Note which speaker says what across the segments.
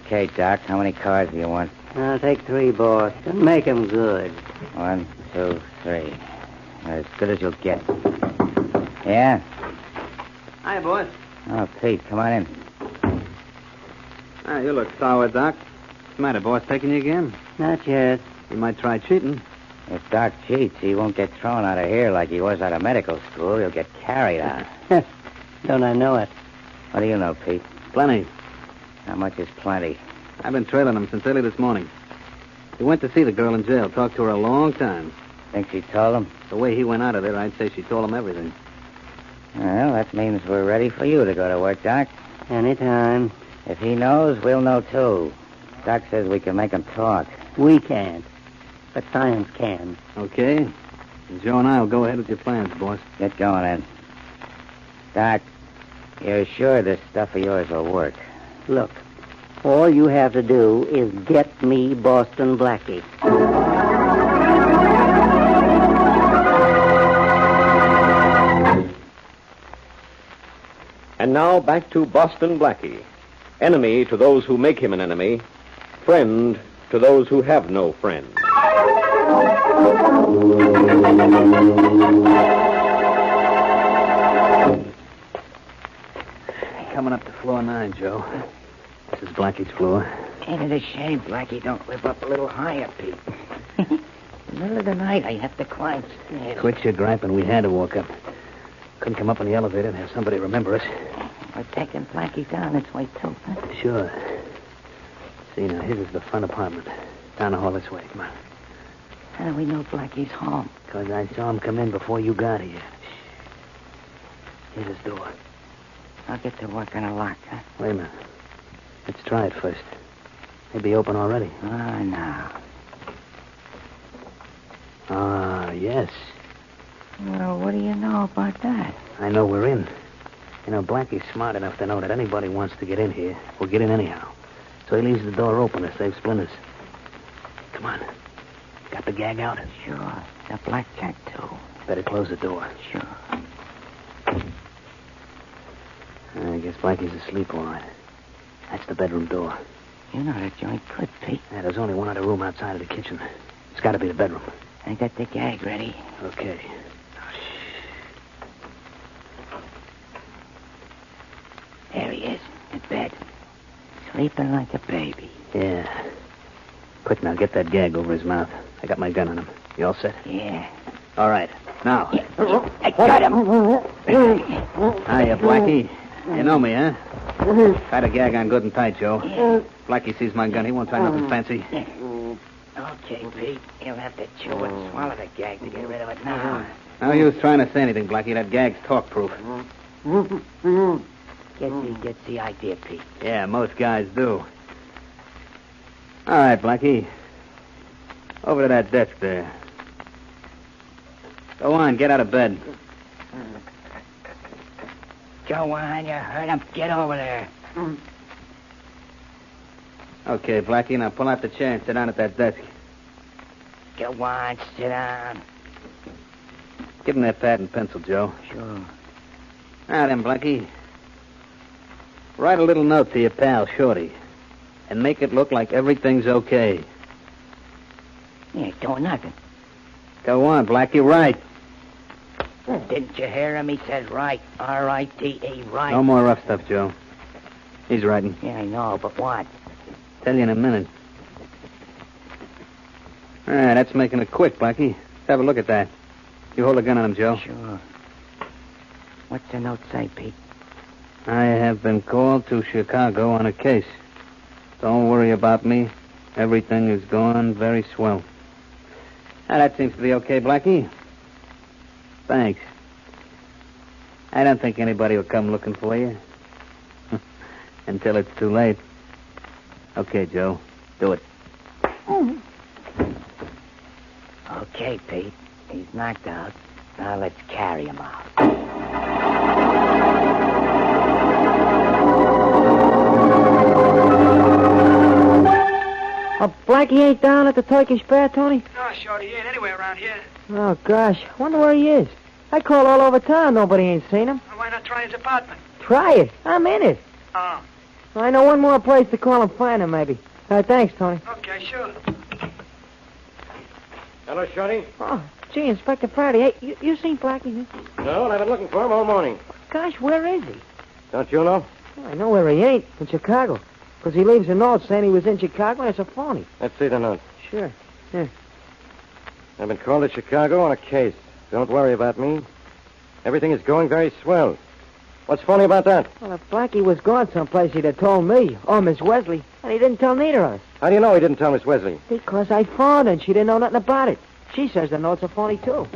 Speaker 1: Okay, Doc, how many cards do you want?
Speaker 2: I'll take 3, boss, and make them good.
Speaker 1: 1, 2, 3. As good as you'll get. Yeah?
Speaker 3: Hi, boss.
Speaker 1: Oh, Pete, come on in.
Speaker 3: Ah, you look sour, Doc. What's the matter, boss? Taking you again?
Speaker 2: Not yet.
Speaker 3: You might try cheating.
Speaker 1: If Doc cheats, he won't get thrown out of here like he was out of medical school. He'll get carried out.
Speaker 2: Don't I know it?
Speaker 1: What do you know, Pete?
Speaker 3: Plenty.
Speaker 1: How much is plenty?
Speaker 3: I've been trailing him since early this morning. He went to see the girl in jail, talked to her a long time.
Speaker 1: Think she told him?
Speaker 3: The way he went out of there, I'd say she told him everything.
Speaker 1: Well, that means we're ready for you to go to work, Doc.
Speaker 2: Anytime.
Speaker 1: If he knows, we'll know, too. Doc says we can make him talk.
Speaker 2: We can't. But science can.
Speaker 3: Okay. And Joe and I will go ahead with your plans, boss.
Speaker 1: Get going, then. Doc, you're sure this stuff of yours will work?
Speaker 2: Look, all you have to do is get me Boston Blackie.
Speaker 4: And now back to Boston Blackie. Enemy to those who make him an enemy. Friend to those who have no friend.
Speaker 3: Coming up to floor 9, Joe. This is Blackie's floor.
Speaker 1: Ain't it a shame Blackie don't live up a little higher, Pete? In the middle of the night, I have to climb stairs.
Speaker 3: Quit your griping. We had to walk up. Couldn't come up in the elevator and have somebody remember us.
Speaker 1: We're taking Blackie down this way, too, huh?
Speaker 3: Sure. See, now, his is the front apartment. Down the hall this way. Come on.
Speaker 1: How do we know Blackie's home?
Speaker 3: Because I saw him come in before you got here. Shh. Here's his door.
Speaker 1: I'll get to work on a lock, huh?
Speaker 3: Wait a minute. Let's try it first. Maybe open already.
Speaker 1: Oh, no.
Speaker 3: Ah, yes.
Speaker 1: Well, what do you know about that?
Speaker 3: I know we're in. You know, Blackie's smart enough to know that anybody wants to get in here will get in anyhow. So he leaves the door open to save splinters. Come on. Got the gag out?
Speaker 1: Sure. The blackjack, too.
Speaker 3: Better close the door.
Speaker 1: Sure.
Speaker 3: I guess Blackie's asleep all right. That's the bedroom door.
Speaker 1: You know the joint good, Pete.
Speaker 3: Yeah, there's only one other room outside of the kitchen. It's got to be the bedroom.
Speaker 1: I got the gag ready.
Speaker 3: Okay.
Speaker 1: There he is, in bed. Sleeping like a baby.
Speaker 3: Yeah. Quick now, get that gag over his mouth. I got my gun on him. You all set?
Speaker 1: Yeah.
Speaker 3: All right. Now.
Speaker 1: Yeah. I got him.
Speaker 3: Hiya, Blackie. You know me, huh? Tie the gag on good and tight, Joe.
Speaker 1: Yeah.
Speaker 3: Blackie sees my gun. He won't try nothing fancy.
Speaker 1: Okay, Pete. You'll have to chew and swallow the gag to get rid of it now.
Speaker 3: No use trying to say anything, Blackie. That gag's talk-proof.
Speaker 1: Gets the idea, Pete.
Speaker 3: Yeah, most guys do. All right, Blackie. Over to that desk there. Go on, get out of bed.
Speaker 1: Go on, you heard him. Get over there.
Speaker 3: Okay, Blackie, now pull out the chair and sit down at that desk.
Speaker 1: Go on, sit down.
Speaker 3: Give him that pad and pencil, Joe.
Speaker 1: Sure.
Speaker 3: Now then, Blackie. Write a little note to your pal, Shorty, and make it look like everything's okay.
Speaker 1: He ain't doing nothing.
Speaker 3: Go on, Blackie, write.
Speaker 1: Didn't you hear him? He said right. R-I-T-E, right.
Speaker 3: No more rough stuff, Joe. He's writing.
Speaker 1: Yeah, I know, but what?
Speaker 3: Tell you in a minute. All right, that's making it quick, Blackie. Let's have a look at that. You hold the gun on him, Joe.
Speaker 1: Sure. What's the note say, Pete?
Speaker 3: I have been called to Chicago on a case. Don't worry about me. Everything is going very swell. Now, that seems to be okay, Blackie. Thanks. I don't think anybody will come looking for you. Until it's too late. Okay, Joe. Do it.
Speaker 1: Okay, Pete. He's knocked out. Now let's carry him out.
Speaker 5: Oh, Blackie ain't down at the Turkish Bear, Tony?
Speaker 6: No, Shorty, he ain't anywhere around here.
Speaker 5: Oh, gosh. Wonder where he is. I called all over town. Nobody ain't seen him.
Speaker 6: Well, why not try his apartment?
Speaker 5: Try it. I'm in it.
Speaker 6: Oh,
Speaker 5: I know one more place to call and find him, maybe. Thanks, Tony.
Speaker 6: okay, sure.
Speaker 7: Hello, Shorty.
Speaker 5: Oh, gee, Inspector Farraday. Hey, you seen Blackie?
Speaker 7: No, and I've been looking for him all morning.
Speaker 5: Gosh, where is he?
Speaker 7: Don't you know?
Speaker 5: Well, I know where he ain't. In Chicago. Because he leaves a note saying he was in Chicago and it's a phony.
Speaker 7: Let's see the note.
Speaker 5: Sure. Here.
Speaker 7: I've been called to Chicago on a case. Don't worry about me. Everything is going very swell. What's funny about that?
Speaker 5: Well, if Blackie was gone someplace, he'd have told me, or Miss Wesley. And he didn't tell neither of us.
Speaker 7: How do you know he didn't tell Miss Wesley?
Speaker 5: Because I phoned her and she didn't know nothing about it. She says the note's a phony, too.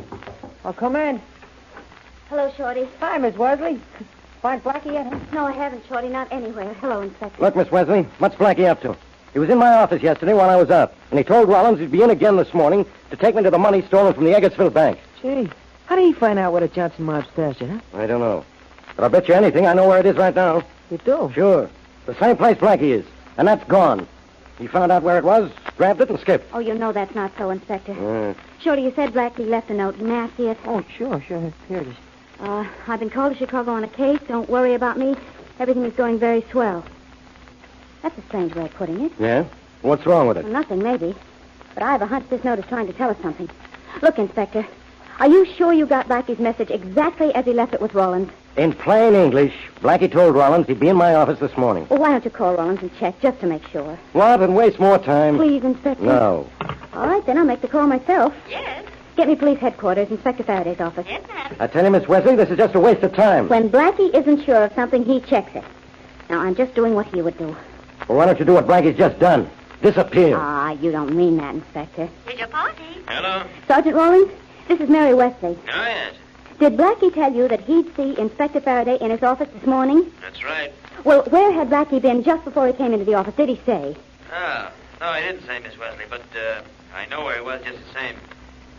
Speaker 5: Oh, come in.
Speaker 8: Hello, Shorty.
Speaker 5: Hi, Miss Wesley. Find Blackie yet, huh?
Speaker 8: No, I haven't, Shorty. Not anywhere. Hello, Inspector.
Speaker 7: Look, Miss Wesley, what's Blackie up to? He was in my office yesterday while I was out, and he told Rollins he'd be in again this morning to take me to the money stolen from the Eggertsville Bank.
Speaker 5: Gee, how did he find out where the Johnson mob stashed it, huh?
Speaker 7: I don't know. But I'll bet you anything I know where it is right now.
Speaker 5: You do?
Speaker 7: Sure. The same place Blackie is, and that's gone. He found out where it was, grabbed it, and skipped.
Speaker 8: Oh, you know that's not so, Inspector. Shorty, you said Blackie left a note. May I see it?
Speaker 5: Oh, sure. Here it is.
Speaker 8: I've been called to Chicago on a case. Don't worry about me. Everything is going very swell. That's a strange way of putting it.
Speaker 7: Yeah? What's wrong with it?
Speaker 8: Well, nothing, maybe. But I have a hunch this note is trying to tell us something. Look, Inspector, are you sure you got Blackie's message exactly as he left it with Rollins?
Speaker 7: In plain English, Blackie told Rollins he'd be in my office this morning.
Speaker 8: Well, why don't you call Rollins and check just to make sure?
Speaker 7: What? And waste more time?
Speaker 8: Please, Inspector.
Speaker 7: No.
Speaker 8: All right, then I'll make the call myself.
Speaker 9: Yes?
Speaker 8: Get me police headquarters, Inspector Faraday's office.
Speaker 9: Yes, ma'am.
Speaker 7: I tell you, Miss Wesley, this is just a waste of time.
Speaker 8: When Blackie isn't sure of something, he checks it. Now, I'm just doing what he would do.
Speaker 7: Well, why don't you do what Blackie's just done? Disappear.
Speaker 8: Ah, you don't mean that, Inspector.
Speaker 9: Here's your party.
Speaker 6: Hello?
Speaker 8: Sergeant Rollins, this is Mary Wesley.
Speaker 6: Oh, yes.
Speaker 8: Did Blackie tell you that he'd see Inspector Faraday in his office this morning?
Speaker 6: That's right.
Speaker 8: Well, where had Blackie been just before he came into the office? Did he say?
Speaker 6: Oh, no, he didn't say, Miss Wesley, but I know where he was just the same.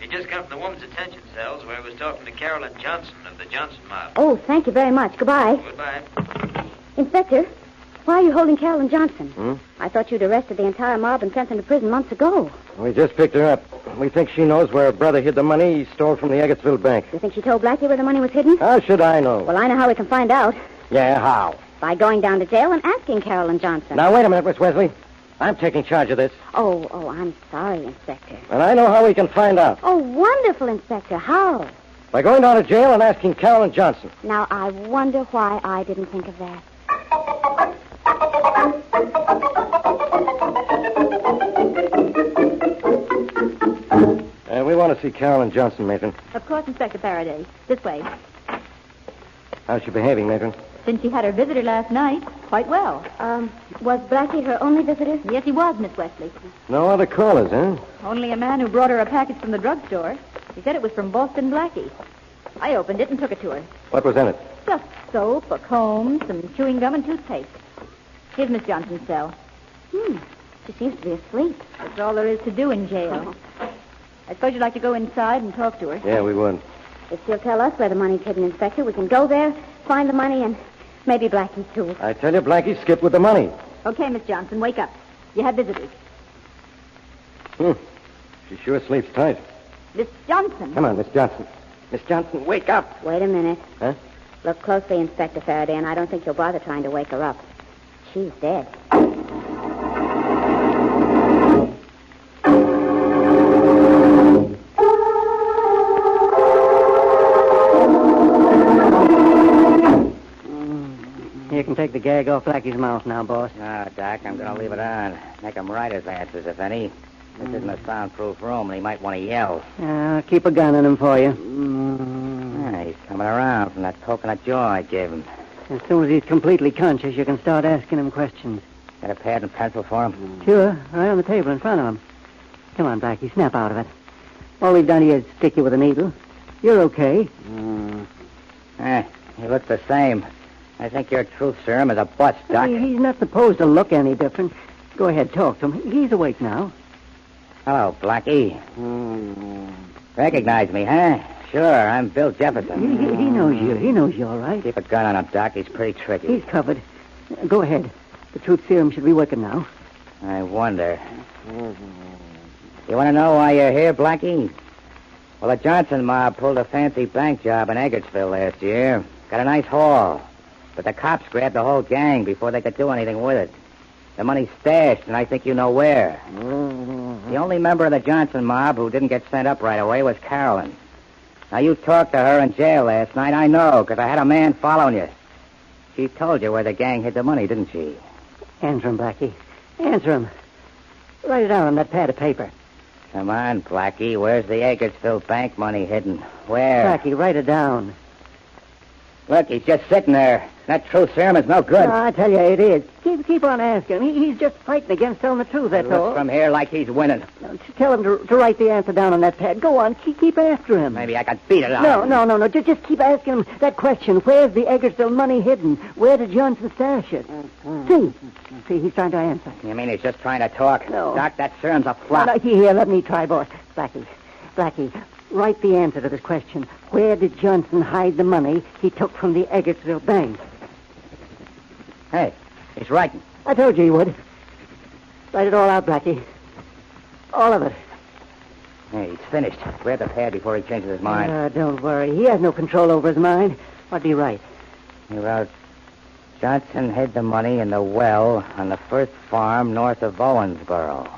Speaker 6: He just come from the woman's detention cells where he was talking to Carolyn Johnson of the Johnson mob.
Speaker 8: Oh, thank you very much. Goodbye.
Speaker 6: Goodbye.
Speaker 8: Inspector, why are you holding Carolyn Johnson? I thought you'd arrested the entire mob and sent them to prison months ago.
Speaker 7: We just picked her up. We think she knows where her brother hid the money he stole from the Eggertsville Bank.
Speaker 8: You think she told Blackie where the money was hidden?
Speaker 7: How should I know?
Speaker 8: Well, I know how we can find out.
Speaker 7: Yeah, how?
Speaker 8: By going down to jail and asking Carolyn Johnson.
Speaker 7: Now, wait a minute, Miss Wesley. I'm taking charge of this.
Speaker 8: Oh, I'm sorry, Inspector.
Speaker 7: And I know how we can find out.
Speaker 8: Oh, wonderful, Inspector. How?
Speaker 7: By going down to jail and asking Carolyn Johnson.
Speaker 8: Now, I wonder why I didn't think of that.
Speaker 7: We want to see Carolyn Johnson, Matron.
Speaker 9: Of course, Inspector Faraday. This way.
Speaker 7: How's she behaving, Matron?
Speaker 9: Since she had her visitor last night, quite well.
Speaker 8: Was Blackie her only visitor?
Speaker 9: Yes, he was, Miss Wesley.
Speaker 7: No other callers, huh?
Speaker 9: Only a man who brought her a package from the drugstore. He said it was from Boston Blackie. I opened it and took it to her.
Speaker 7: What was in it?
Speaker 9: Just soap, a comb, some chewing gum, and toothpaste. Here's Miss Johnson's cell.
Speaker 8: She seems to be asleep.
Speaker 9: That's all there is to do in jail. I suppose you'd like to go inside and talk to her.
Speaker 7: Yeah, we would.
Speaker 8: If she'll tell us where the money's hidden, Inspector, we can go there, find the money, and maybe Blackie, too.
Speaker 7: I tell you, Blackie skipped with the money.
Speaker 9: Okay, Miss Johnson, wake up. You have visitors.
Speaker 7: She sure sleeps tight.
Speaker 9: Miss Johnson.
Speaker 7: Come on, Miss Johnson. Miss Johnson, wake up.
Speaker 8: Wait a minute.
Speaker 7: Huh?
Speaker 8: Look closely, Inspector Faraday, and I don't think you'll bother trying to wake her up. She's dead.
Speaker 2: You can take the gag off Blackie's mouth now, boss.
Speaker 1: No, Doc, I'm going to leave it on. Make him write his answers, if any. This isn't a soundproof room, and he might want to yell.
Speaker 2: I'll keep a gun on him for you.
Speaker 1: He's coming around from that coconut jaw I gave him.
Speaker 2: As soon as he's completely conscious, you can start asking him questions.
Speaker 1: Got a pad and pencil for him?
Speaker 2: Sure, right on the table in front of him. Come on, Blackie, snap out of it. All we've done here is stick you with a needle. You're okay.
Speaker 1: You look the same. I think your truth serum is a bust, Doc.
Speaker 2: He's not supposed to look any different. Go ahead, talk to him. He's awake now.
Speaker 1: Hello, Blackie. Recognize me, huh? Sure, I'm Bill Jefferson.
Speaker 2: He knows you. He knows you all right.
Speaker 1: Keep a gun on him, Doc. He's pretty tricky.
Speaker 2: He's covered. Go ahead. The truth serum should be working now.
Speaker 1: I wonder. You want to know why you're here, Blackie? Well, the Johnson mob pulled a fancy bank job in Eggertsville last year. Got a nice haul. But the cops grabbed the whole gang before they could do anything with it. The money's stashed, and I think you know where. The only member of the Johnson mob who didn't get sent up right away was Carolyn. Now, you talked to her in jail last night. I know, because I had a man following you. She told you where the gang hid the money, didn't she?
Speaker 2: Answer him, Blackie. Answer him. Write it down on that pad of paper.
Speaker 1: Come on, Blackie. Where's the Eggertsville bank money hidden? Where?
Speaker 2: Blackie, write it down.
Speaker 1: Look, he's just sitting there. That truth serum is no good.
Speaker 2: No, I tell you, it is. Keep on asking him. He's just fighting against telling the truth, that's
Speaker 1: He looks
Speaker 2: all.
Speaker 1: from here like he's winning.
Speaker 2: No, just tell him to write the answer down on that pad. Go on, keep after him.
Speaker 1: Maybe I could beat it out of him.
Speaker 2: No. Just keep asking him that question. Where's the Eggertsville money hidden? Where did Johnson stash it? See, he's trying to answer.
Speaker 1: You mean he's just trying to talk?
Speaker 2: No.
Speaker 1: Doc, that serum's a flop.
Speaker 2: No, here, let me try, boy. Blackie, write the answer to this question. Where did Johnson hide the money he took from the Eggertsville bank?
Speaker 1: Hey, he's writing.
Speaker 2: I told you he would. Write it all out, Blackie. All of it.
Speaker 1: Hey, he's finished. Grab the pad before he changes his mind.
Speaker 2: Don't worry. He has no control over his mind. What did he write?
Speaker 1: He wrote, Johnson hid the money in the well on the first farm north of Owensboro.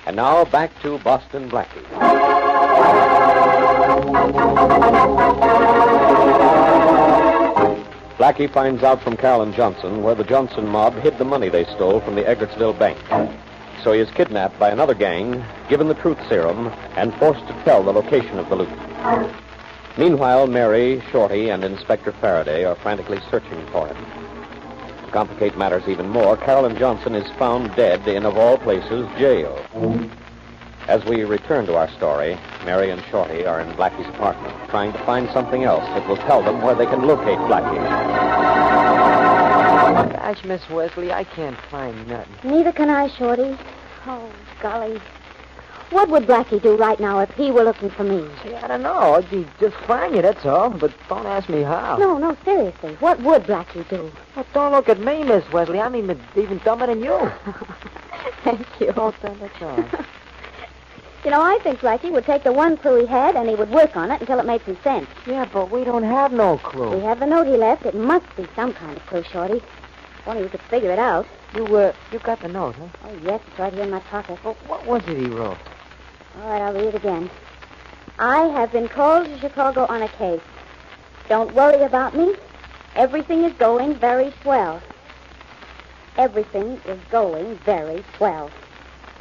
Speaker 4: And now back to Boston Blackie. Blackie finds out from Carolyn Johnson where the Johnson mob hid the money they stole from the Eggertsville bank. So he is kidnapped by another gang, given the truth serum, and forced to tell the location of the loot. Meanwhile, Mary, Shorty, and Inspector Farraday are frantically searching for him. To complicate matters even more, Carolyn Johnson is found dead in, of all places, jail. As we return to our story, Mary and Shorty are in Blackie's apartment, trying to find something else that will tell them where they can locate Blackie.
Speaker 5: Gosh, Miss Wesley, I can't find nothing.
Speaker 8: Neither can I, Shorty. Oh, golly. What would Blackie do right now if he were looking for me?
Speaker 5: See, I don't know. He'd just find you, that's all. But don't ask me how.
Speaker 8: No, seriously. What would Blackie do?
Speaker 5: Well, don't look at me, Miss Wesley. I'm even dumber than you.
Speaker 8: Thank you.
Speaker 5: Oh, that's all.
Speaker 8: You know, I think Blackie would take the one clue he had and he would work on it until it made some sense.
Speaker 5: Yeah, but we don't have no clue.
Speaker 8: We have the note he left. It must be some kind of clue, Shorty. If only we could figure it out.
Speaker 5: You got the note, huh?
Speaker 8: Oh, yes, it's right here in my pocket.
Speaker 5: Well, what was it he wrote?
Speaker 8: All right, I'll read it again. I have been called to Chicago on a case. Don't worry about me. Everything is going very swell. Everything is going very swell.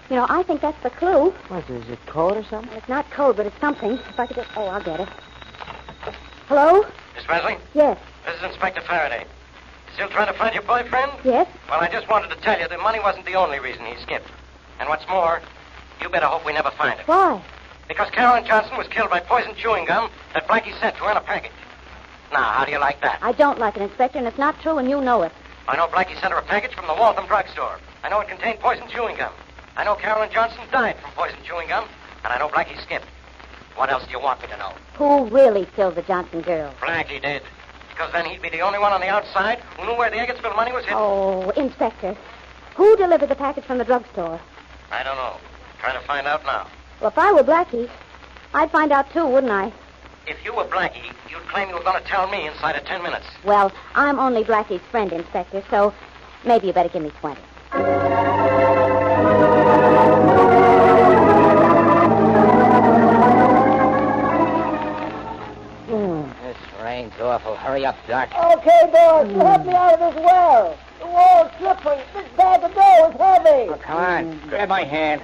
Speaker 8: You know, I think that's the clue.
Speaker 5: What, is it code or something?
Speaker 8: It's not code, but it's something. If I could just... Oh, I'll get it. Hello?
Speaker 6: Miss Wesley?
Speaker 8: Yes.
Speaker 6: This is Inspector Farraday. Still trying to find your boyfriend?
Speaker 8: Yes?
Speaker 6: Well, I just wanted to tell you that money wasn't the only reason he skipped. And what's more, you better hope we never find it.
Speaker 8: Why?
Speaker 6: Because Carolyn Johnson was killed by poisoned chewing gum that Blackie sent to her in a package. Now, how do you like that?
Speaker 8: I don't like it, Inspector, and it's not true, and you know it.
Speaker 6: I know Blackie sent her a package from the Waltham drugstore. I know it contained poisoned chewing gum. I know Carolyn Johnson died from poisoned chewing gum, and I know Blackie skipped. What else do you want me to know?
Speaker 8: Who really killed the Johnson girl?
Speaker 6: Blackie did. Because then he'd be the only one on the outside who knew where the Eggertsville money was hidden.
Speaker 8: Oh, Inspector. Who delivered the package from the drugstore?
Speaker 6: I don't know. Trying to find out now.
Speaker 8: Well, if I were Blackie, I'd find out too, wouldn't I?
Speaker 6: If you were Blackie, you'd claim you were going to tell me inside of 10 minutes.
Speaker 8: Well, I'm only Blackie's friend, Inspector, so maybe you better give me 20.
Speaker 1: This rain's awful. Hurry up, Doc.
Speaker 2: Okay, boss. You help me out of this well. The wall's slippery. This bag of dough is heavy.
Speaker 1: Oh, come on. Grab my hand.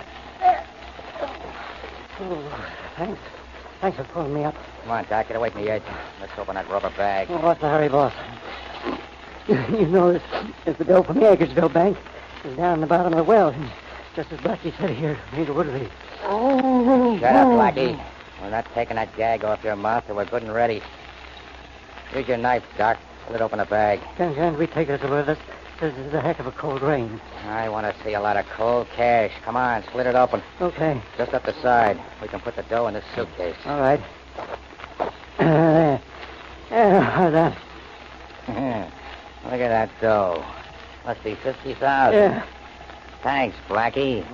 Speaker 2: Thanks for pulling me up.
Speaker 1: Come on, Doc. Get away from the edge. Let's open that rubber bag.
Speaker 2: Oh, what's the hurry, boss? You know, there's the dough from the Eggertsville bank. It's down in the bottom of the well. Just as Blackie said here in the Woodley.
Speaker 1: Shut up, Blackie. We're not taking that gag off your mouth till we're good and ready. Here's your knife, Doc. Slit open the bag.
Speaker 2: Can we take this away? This is a heck of a cold rain.
Speaker 1: I want to see a lot of cold cash. Come on, slit it open.
Speaker 2: Okay.
Speaker 1: Just up the side. We can put the dough in this suitcase.
Speaker 2: All right. There. That.
Speaker 1: Look at that dough. Must be 50,000.
Speaker 2: Yeah.
Speaker 1: Thanks, Blackie.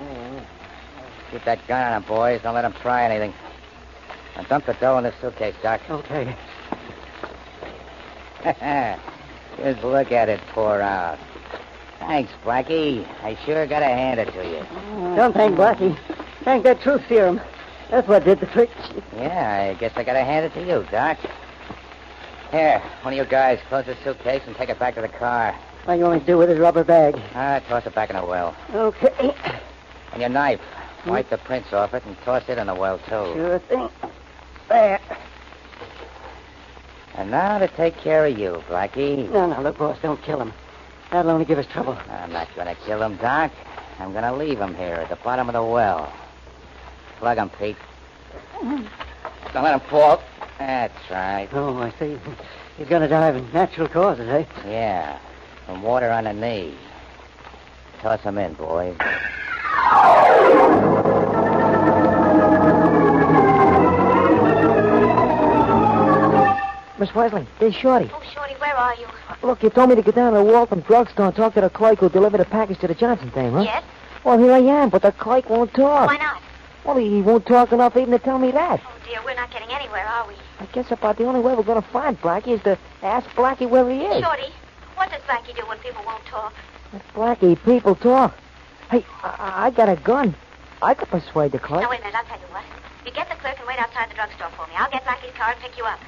Speaker 1: Keep that gun on him, boys. Don't let him try anything. Now dump the dough in this suitcase, Doc.
Speaker 2: Okay.
Speaker 1: Just look at it pour out. Thanks, Blackie. I sure gotta hand it to you.
Speaker 2: Don't thank Blackie. Thank that truth serum. That's what did the trick.
Speaker 1: Yeah, I guess I gotta hand it to you, Doc. Here, one of you guys close the suitcase and take it back to the car.
Speaker 2: What do you want me to do with his rubber bag?
Speaker 1: Toss it back in the well.
Speaker 2: Okay.
Speaker 1: And your knife. Wipe the prints off it and toss it in the well, too.
Speaker 2: Sure thing. There.
Speaker 1: And now to take care of you, Blackie.
Speaker 2: No, look, boss, don't kill him. That'll only give us trouble.
Speaker 1: I'm not gonna kill him, Doc. I'm gonna leave him here at the bottom of the well. Plug him, Pete. Don't let him fall. That's right.
Speaker 2: Oh, I see. He's gonna die of natural causes, eh?
Speaker 1: Yeah. From water on the knee. Toss him in, boys.
Speaker 5: Miss Wesley, there's Shorty.
Speaker 8: Oh, Shorty, where are you?
Speaker 5: Look, you told me to get down to the Waltham drugstore and talk to the clerk who delivered the package to the Johnson dame, huh?
Speaker 8: Yes?
Speaker 5: Well, here I am, but the clerk won't talk.
Speaker 8: Why not?
Speaker 5: Well, he won't talk enough even to tell me that.
Speaker 8: Oh, dear, we're not getting anywhere, are we?
Speaker 5: I guess about the only way we're going to find Blackie is to ask Blackie where he is.
Speaker 8: Shorty, what does Blackie do when people won't talk?
Speaker 5: Blackie, people talk. Hey, I got a gun. I could persuade the clerk.
Speaker 8: Now, wait a minute, I'll tell you what. You get the clerk and wait outside the drugstore for me. I'll get Blackie's car and pick you up.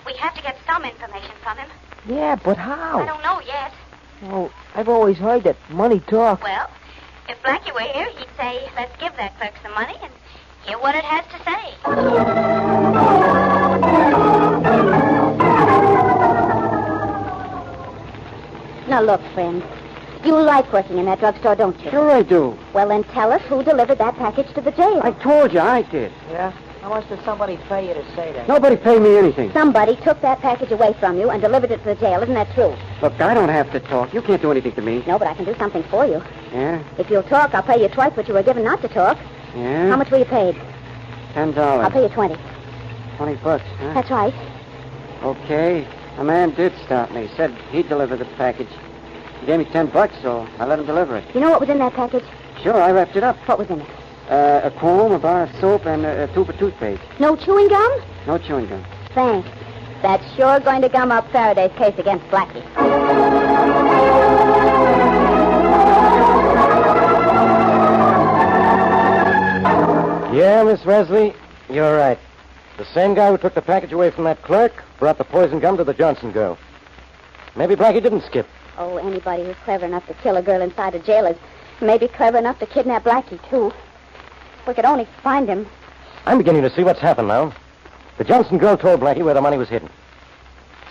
Speaker 8: We have to get some information from him.
Speaker 5: Yeah, but how?
Speaker 8: I don't know yet.
Speaker 5: Well, I've always heard that money talks.
Speaker 8: Well, if Blackie were here, he'd say, let's give that clerk some money and hear what it has to say. Now, look, friend. You like working in that drugstore, don't you?
Speaker 2: Sure I do.
Speaker 8: Well, then tell us who delivered that package to the jail.
Speaker 2: I told you I did.
Speaker 5: Yeah? How much did somebody pay you to say that?
Speaker 2: Nobody paid me anything.
Speaker 8: Somebody took that package away from you and delivered it to the jail. Isn't that true?
Speaker 2: Look, I don't have to talk. You can't do anything to me.
Speaker 8: No, but I can do something for you.
Speaker 2: Yeah?
Speaker 8: If you'll talk, I'll pay you twice what you were given not to talk.
Speaker 2: Yeah?
Speaker 8: How much were you paid?
Speaker 2: $10.
Speaker 8: I'll pay you 20.
Speaker 2: $20, huh?
Speaker 8: That's right.
Speaker 2: Okay. A man did stop me. Said he'd deliver the package. He gave me $10, so I let him deliver it.
Speaker 8: You know what was in that package?
Speaker 2: Sure, I wrapped it up.
Speaker 8: What was in it?
Speaker 2: A comb, a bar of soap, and a tube of toothpaste.
Speaker 8: No chewing gum?
Speaker 2: No chewing gum.
Speaker 8: Thanks. That's sure going to gum up Faraday's case against Blackie.
Speaker 7: Yeah, Miss Wesley, you're right. The same guy who took the package away from that clerk brought the poison gum to the Johnson girl. Maybe Blackie didn't skip.
Speaker 8: Oh, anybody who's clever enough to kill a girl inside a jail is maybe clever enough to kidnap Blackie, too. If we could only find him.
Speaker 7: I'm beginning to see what's happened now. The Johnson girl told Blackie where the money was hidden.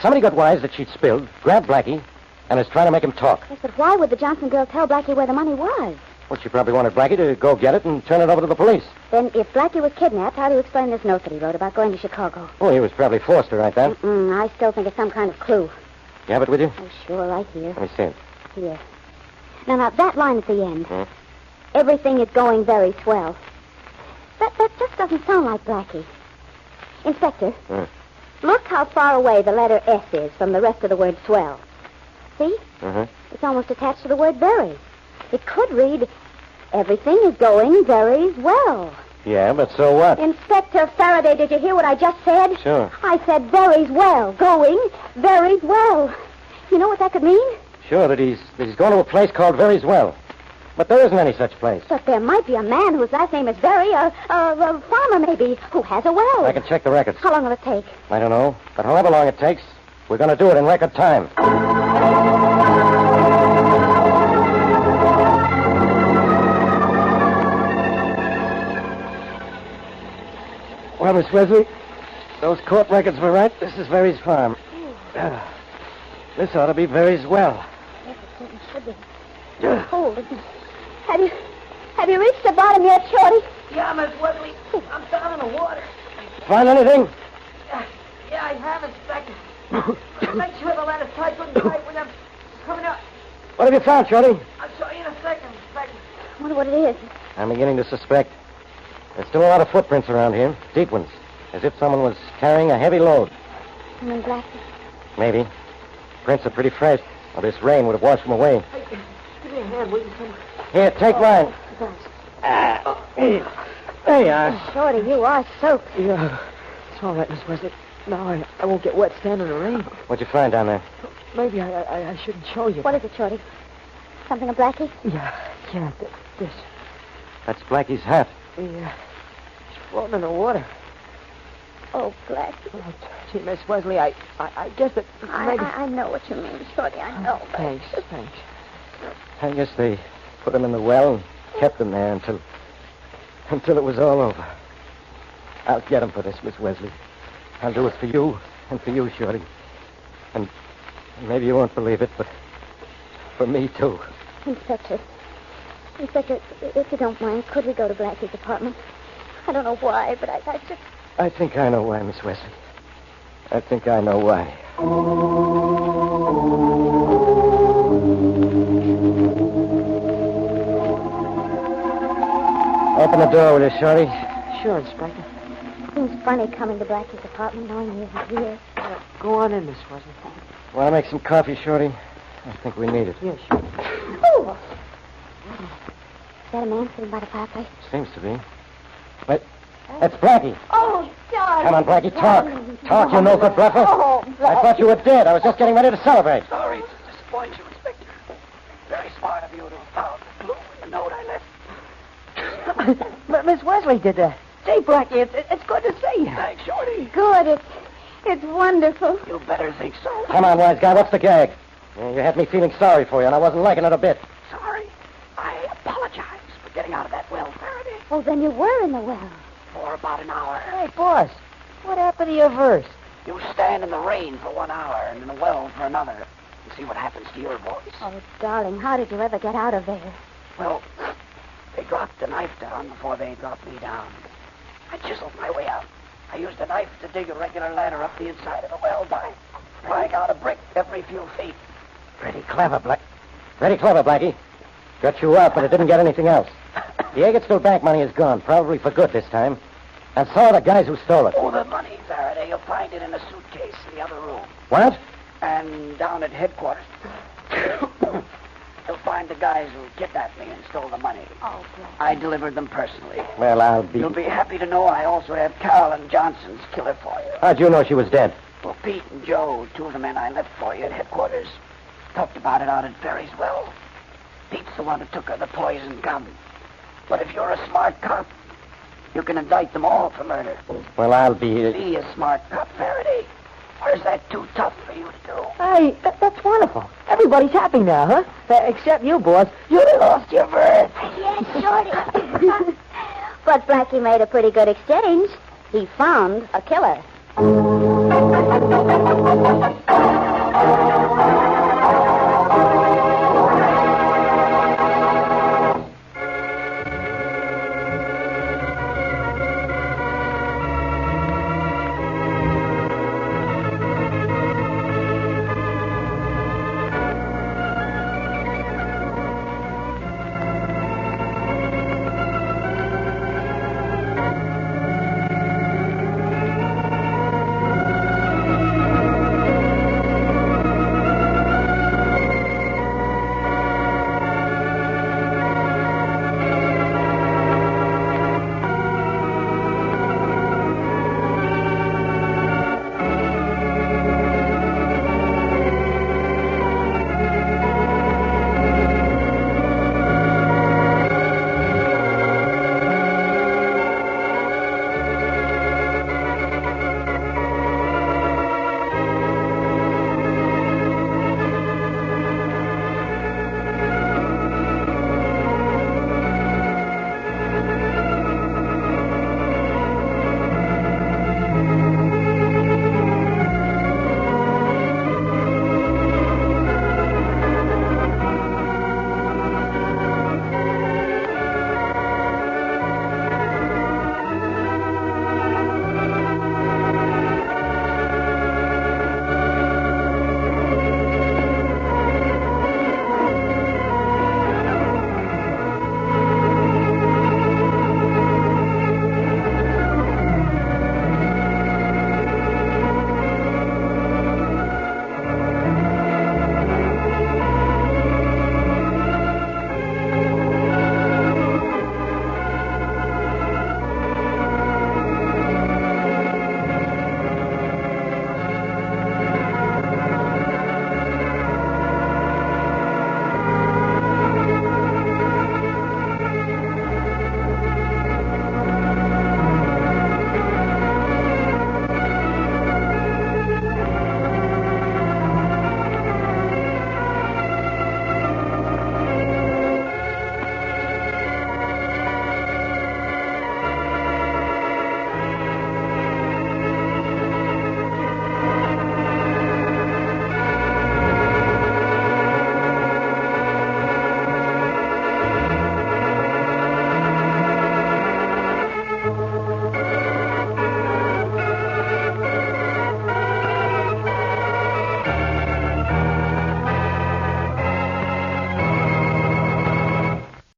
Speaker 7: Somebody got wise that she'd spilled, grabbed Blackie, and is trying to make him talk.
Speaker 8: Yes, but why would the Johnson girl tell Blackie where the money was?
Speaker 7: Well, she probably wanted Blackie to go get it and turn it over to the police.
Speaker 8: Then if Blackie was kidnapped, how do you explain this note that he wrote about going to Chicago?
Speaker 7: Oh, he was probably forced to write that.
Speaker 8: I still think it's some kind of clue.
Speaker 7: You have it with you?
Speaker 8: Oh, sure, right here.
Speaker 7: Let me see it.
Speaker 8: Here. Now, that line at the end. Everything is going very swell. That just doesn't sound like Blackie. Inspector, look how far away the letter S is from the rest of the word swell. See? It's almost attached to the word very. It could read, everything is going very well.
Speaker 7: Yeah, but so what?
Speaker 8: Inspector Faraday, did you hear what I just said?
Speaker 7: Sure.
Speaker 8: I said very well. Going very well. You know what that could mean?
Speaker 7: Sure, that he's going to a place called Very's Well. But there isn't any such place.
Speaker 8: But there might be a man whose last name is Very, a farmer maybe, who has a well.
Speaker 7: I can check the records.
Speaker 8: How long will it take?
Speaker 7: I don't know. But however long it takes, we're going to do it in record time. Well, Miss Wesley, those court records were right. This is Very's farm. This ought to be Very's well.
Speaker 8: Yes, it certainly should be. Hold it. Have you reached the bottom yet, Shorty?
Speaker 5: Yeah, Miss Wesley. I'm down in the water.
Speaker 7: Find anything?
Speaker 5: Yeah, I have, Inspector. Make sure the ladder's tight when I'm coming up.
Speaker 7: What have you found, Shorty?
Speaker 5: I'll show you in a second, Inspector.
Speaker 8: I wonder what it is.
Speaker 7: I'm beginning to suspect. There's still a lot of footprints around here. Deep ones. As if someone was carrying a heavy load.
Speaker 8: You mean Blackie?
Speaker 7: Maybe. Prints are pretty fresh. Well, this rain would have washed them away.
Speaker 5: Hey, give me a hand, will you?
Speaker 7: Here, take mine.
Speaker 5: Thanks. There you are.
Speaker 8: Shorty, you are soaked.
Speaker 5: Yeah. It's all right, Miss Wesley. Now I won't get wet standing in the rain.
Speaker 7: What'd you find down there?
Speaker 5: Maybe I shouldn't show you.
Speaker 8: What is it, Shorty? Something of Blackie?
Speaker 5: Yeah, this.
Speaker 7: That's Blackie's hat.
Speaker 5: Yeah. It's floating in the water.
Speaker 8: Oh, Blackie.
Speaker 5: Oh, gee, Miss Wesley, I guess that maybe...
Speaker 8: I know what you mean, Shorty. I know. But...
Speaker 5: Thanks.
Speaker 7: I guess they put him in the well and kept him there until it was all over. I'll get him for this, Miss Wesley. I'll do it for you and for you, Shorty. And maybe you won't believe it, but for me, too.
Speaker 8: Inspector, if you don't mind, could we go to Blackie's apartment? I don't know why, but I just...
Speaker 7: I think I know why, Miss Wesley. I think I know why. Open the door, will you, Shorty?
Speaker 5: Sure, Inspector.
Speaker 8: Seems funny coming to Blackie's apartment knowing he isn't here.
Speaker 5: Go on in, Miss Wesley.
Speaker 7: Want to make some coffee, Shorty? I think we need it.
Speaker 5: Yeah, sure.
Speaker 8: Oh! Is that a man sitting by the fireplace?
Speaker 7: Seems to be. But that's Blackie.
Speaker 8: Oh, darling.
Speaker 7: Come on, Blackie, talk. Talk, you no-good bluffer.
Speaker 8: Oh, Blackie.
Speaker 7: I thought you were dead. I was just getting ready to celebrate.
Speaker 3: Sorry to disappoint you, Inspector. Very smart of you to have found the clue in the note I left.
Speaker 5: Miss Wesley did that. Say, Blackie, it's good to see you.
Speaker 3: Thanks, Shorty.
Speaker 8: Good. It's wonderful.
Speaker 3: You better think so.
Speaker 7: Come on, wise guy. What's the gag? You had me feeling sorry for you, and I wasn't liking it a bit.
Speaker 3: Sorry. I apologize for getting out of that well, Faraday.
Speaker 8: Oh, then you were in the well.
Speaker 3: For about an hour.
Speaker 5: Hey, boss, what happened to your verse?
Speaker 3: You stand in the rain for 1 hour and in the well for another and see what happens to your voice.
Speaker 8: Oh, darling, how did you ever get out of there?
Speaker 3: Well, they dropped the knife down before they dropped me down. I chiseled my way out. I used a knife to dig a regular ladder up the inside of the well by prying out a brick every few feet.
Speaker 7: Pretty clever, Blackie. Got you out, but it didn't get anything else. The Eggertsville bank money is gone, probably for good this time. And so are the guys who stole it.
Speaker 3: Oh, the money, Faraday. You'll find it in a suitcase in the other room.
Speaker 7: What?
Speaker 3: And down at headquarters. You'll find the guys who kidnapped me and stole the money.
Speaker 8: Oh, Blackie.
Speaker 3: I delivered them personally.
Speaker 7: Well, I'll be...
Speaker 3: You'll be happy to know I also have Carolyn Johnson's killer for you.
Speaker 7: How'd you know she was dead?
Speaker 3: Well, Pete and Joe, two of the men I left for you at headquarters, talked about it out at Ferry's well. Pete's the one who took her the poison gum. But if you're a smart cop, you can indict them all for murder.
Speaker 7: Well, I'll be...
Speaker 3: Be a smart cop, Faraday. Or is that too tough for you to do?
Speaker 5: Hey, that's wonderful. Everybody's happy now, huh? Except you, boss.
Speaker 3: You lost your verse.
Speaker 8: Yes, Shorty. But Blackie made a pretty good exchange. He found a killer.